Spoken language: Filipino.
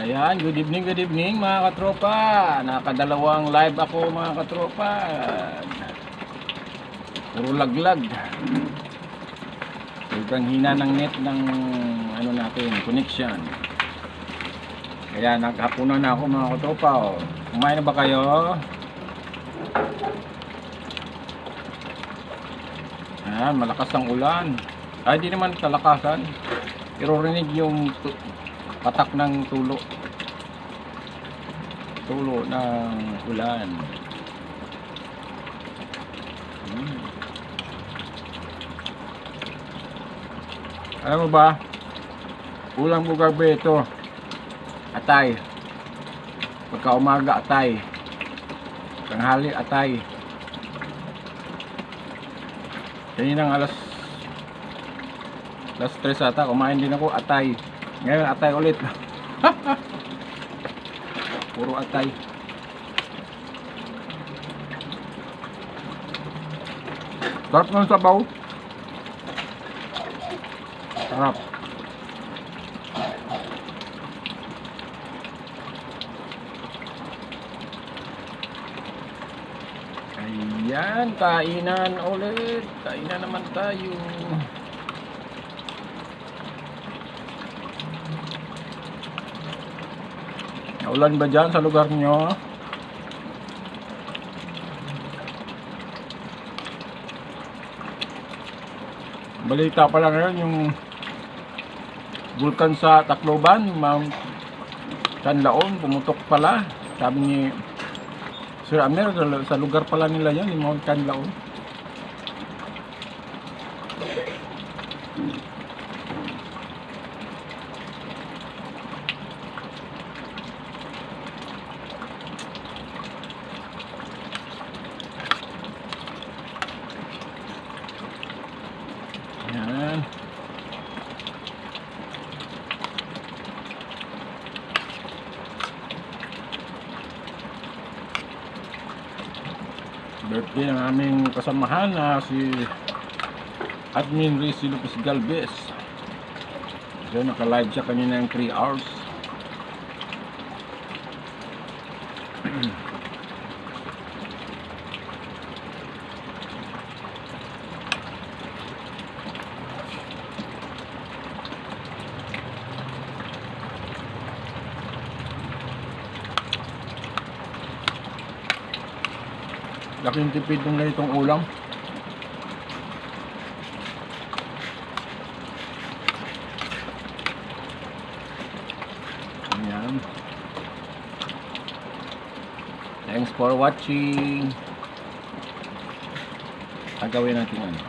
Ayan, good evening mga katropa. Nakadalawang live ako mga katropa. Puro laglag. Sobrang hina ng net ng ano natin, connection. Kaya naghapunan na ako mga katropa. Oh. Kumain na ba kayo? Ayan, malakas ang ulan. Ay, di naman kalakasan. Pero rinig yung patak ng tulo ng ulan. Alam mo ba, ulam ko gabi ito, atay. Pagka umaga atay, tanghali atay, kaninang alas 3 ata kumain din ako atay. Ngayon atay ulit. Puro atay. Sarap ng sabaw. Sarap. Ayan, kainan ulit. Kainan naman tayo. Ulan ba dyan sa lugar nyo? Balita pala ngayon yung vulkan sa Tacloban, Mount Canlaon, pumutok pala. Sabi ni Sir Amer, sa lugar pala nila yan, yung Mount Canlaon. Yan. Birthday ng aming kasamahan na si Admin Rizzy Lopez Galvez. So naka-live siya kanina ng 3 hours. Laking tipid ng ganitong ulam. Ayan. Thanks for watching. Gagawin natin ano.